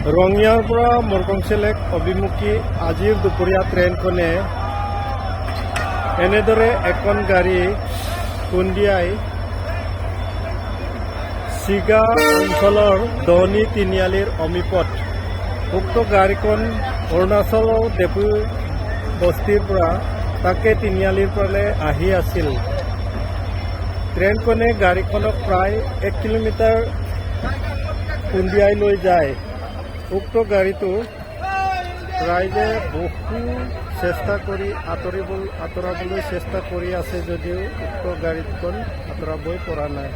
ৰঙিয়াৰ পৰা মৰকংচেলেক অভিমুখী আজিৰ দুপৰীয়া ট্ৰেইনখনে এনেদৰে এখন গাড়ী খুন্দিয়াই চিগা অঞ্চলৰ দহনি তিনিআলিৰ অমীপত উক্ত গাড়ীখন অৰুণাচলৰ ডেপু বস্তিৰ পৰা তাকে তিনিআলিৰ ফালে আহি আছিল। ট্ৰেইনখনে গাড়ীখনক প্ৰায় 1 কিলোমিটাৰ খুন্দিয়াই লৈ যায়। উক্ত গাড়ীটো ৰাইজে বহু চেষ্টা কৰি আঁতৰাবলৈ চেষ্টা কৰি আছে যদিও উক্ত গাড়ীখন আঁতৰাবই পৰা নাই।